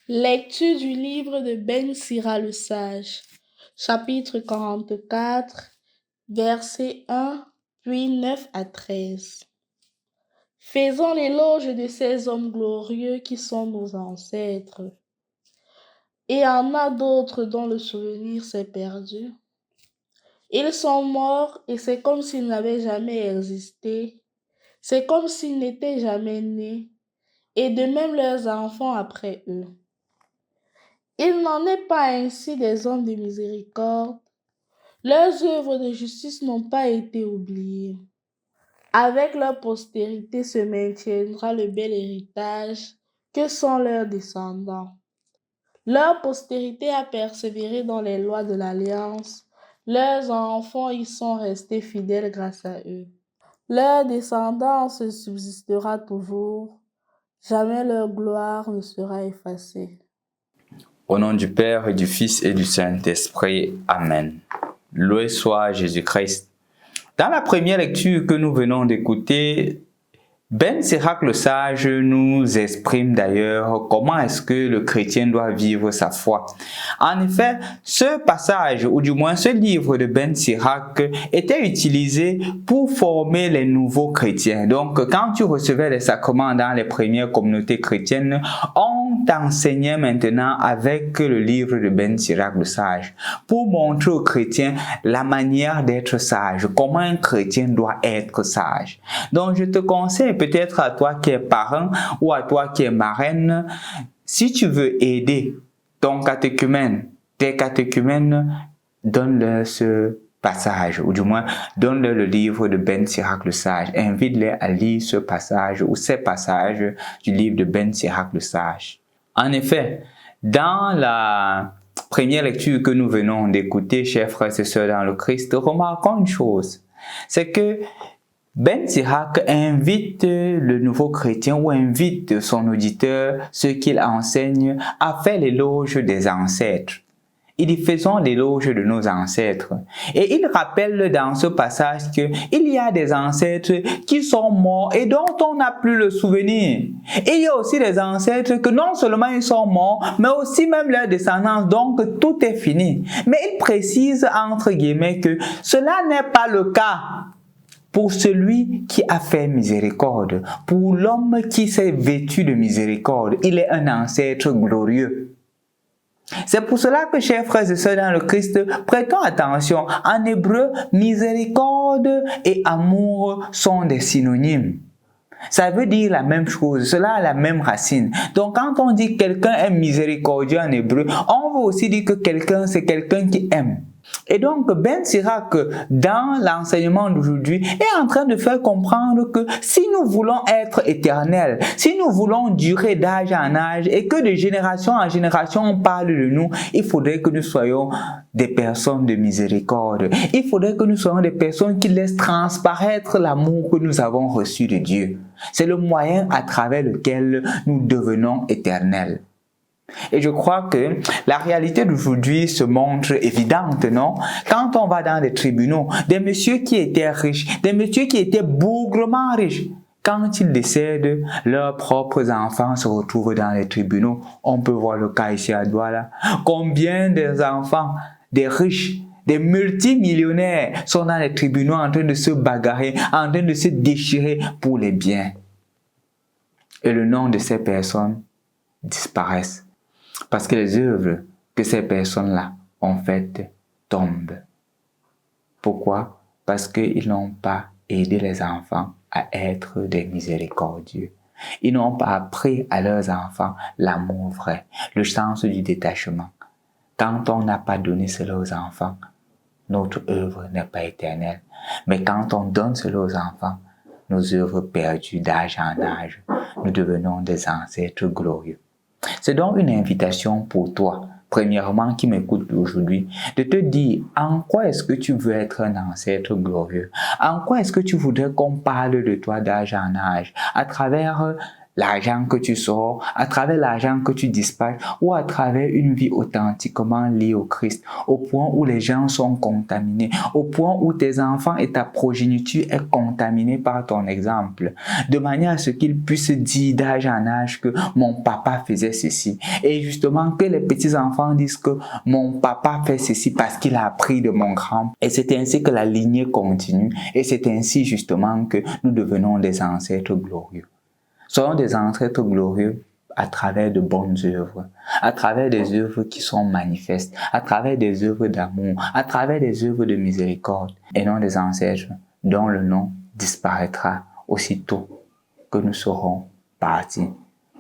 Lecture du livre de Ben Sira le Sage, chapitre 44, versets 1, puis 9 à 13. Faisons l'éloge de ces hommes glorieux qui sont nos ancêtres. Et il y en a d'autres dont le souvenir s'est perdu. Ils sont morts et c'est comme s'ils n'avaient jamais existé. C'est comme s'ils n'étaient jamais nés. Et de même leurs enfants après eux. Il n'en est pas ainsi des hommes de miséricorde. Leurs œuvres de justice n'ont pas été oubliées. Avec leur postérité se maintiendra le bel héritage que sont leurs descendants. Leur postérité a persévéré dans les lois de l'Alliance. Leurs enfants y sont restés fidèles grâce à eux. Leur descendance subsistera toujours. Jamais leur gloire ne sera effacée. Au nom du Père et du Fils et du Saint-Esprit. Amen. Loué soit Jésus-Christ. Dans la première lecture que nous venons d'écouter, Ben Sirac le Sage nous exprime d'ailleurs comment est-ce que le chrétien doit vivre sa foi. En effet, ce passage, ou du moins ce livre de Ben Sirac, était utilisé pour former les nouveaux chrétiens. Donc, quand tu recevais les sacrements dans les premières communautés chrétiennes, on t'enseignait maintenant avec le livre de Ben Sirac le Sage pour montrer aux chrétiens la manière d'être sage, comment un chrétien doit être sage. Donc, je te conseille peut-être à toi qui es parent ou à toi qui es marraine, si tu veux aider ton catéchumène, tes catéchumènes, donne-leur ce passage, ou du moins donne-leur le livre de Ben Sirac le Sage. Invite-les à lire ce passage ou ces passages du livre de Ben Sirac le Sage. En effet, dans la première lecture que nous venons d'écouter, chers frères et sœurs dans le Christ, remarquons une chose, c'est que Ben Sirac invite le nouveau chrétien ou invite son auditeur, ceux qu'il enseigne, à faire l'éloge des ancêtres. Il dit faisons l'éloge de nos ancêtres. Et il rappelle dans ce passage qu'il y a des ancêtres qui sont morts et dont on n'a plus le souvenir. Et il y a aussi des ancêtres que non seulement ils sont morts, mais aussi même leur descendance, donc tout est fini. Mais il précise entre guillemets que cela n'est pas le cas pour celui qui a fait miséricorde, pour l'homme qui s'est vêtu de miséricorde. Il est un ancêtre glorieux. C'est pour cela que, chers frères et sœurs dans le Christ, prêtons attention. En hébreu, miséricorde et amour sont des synonymes. Ça veut dire la même chose, cela a la même racine. Donc quand on dit quelqu'un est miséricordieux en hébreu, on veut aussi dire que quelqu'un c'est quelqu'un qui aime. Et donc Ben Sirac, dans l'enseignement d'aujourd'hui, est en train de faire comprendre que si nous voulons être éternels, si nous voulons durer d'âge en âge et que de génération en génération on parle de nous, il faudrait que nous soyons des personnes de miséricorde. Il faudrait que nous soyons des personnes qui laissent transparaître l'amour que nous avons reçu de Dieu. C'est le moyen à travers lequel nous devenons éternels. Et je crois que la réalité d'aujourd'hui se montre évidente, non? Quand on va dans des tribunaux, des messieurs qui étaient riches, des messieurs qui étaient bougrement riches, quand ils décèdent, leurs propres enfants se retrouvent dans les tribunaux. On peut voir le cas ici à Douala. Combien des enfants, des riches, des multimillionnaires sont dans les tribunaux en train de se bagarrer, en train de se déchirer pour les biens. Et le nom de ces personnes disparaissent. Parce que les œuvres que ces personnes-là ont faites tombent. Pourquoi? Parce qu'ils n'ont pas aidé les enfants à être des miséricordieux. Ils n'ont pas appris à leurs enfants l'amour vrai, le sens du détachement. Quand on n'a pas donné cela aux enfants, notre œuvre n'est pas éternelle. Mais quand on donne cela aux enfants, nos œuvres perdues d'âge en âge, nous devenons des ancêtres glorieux. C'est donc une invitation pour toi, premièrement qui m'écoute aujourd'hui, de te dire en quoi est-ce que tu veux être un ancêtre glorieux, en quoi est-ce que tu voudrais qu'on parle de toi d'âge en âge, à travers l'argent que tu sors, à travers l'argent que tu dispatches ou à travers une vie authentiquement liée au Christ, au point où les gens sont contaminés, au point où tes enfants et ta progéniture est contaminée par ton exemple, de manière à ce qu'ils puissent dire d'âge en âge que mon papa faisait ceci. Et justement que les petits-enfants disent que mon papa fait ceci parce qu'il a appris de mon grand. Et c'est ainsi que la lignée continue et c'est ainsi justement que nous devenons des ancêtres glorieux. Soyons des ancêtres glorieux à travers de bonnes œuvres, à travers des œuvres qui sont manifestes, à travers des œuvres d'amour, à travers des œuvres de miséricorde, et non des ancêtres dont le nom disparaîtra aussitôt que nous serons partis,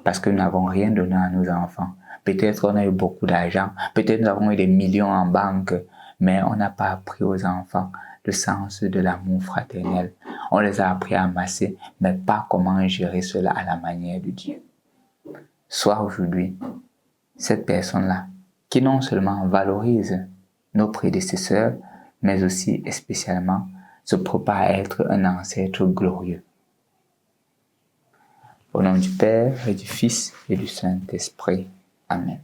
parce que nous n'avons rien donné à nos enfants. Peut-être on a eu beaucoup d'argent, peut-être nous avons eu des millions en banque, mais on n'a pas appris aux enfants le sens de l'amour fraternel. On les a appris à amasser, mais pas comment gérer cela à la manière de Dieu. Sois aujourd'hui cette personne-là qui non seulement valorise nos prédécesseurs, mais aussi et spécialement se prépare à être un ancêtre glorieux. Au nom du Père et du Fils et du Saint-Esprit. Amen.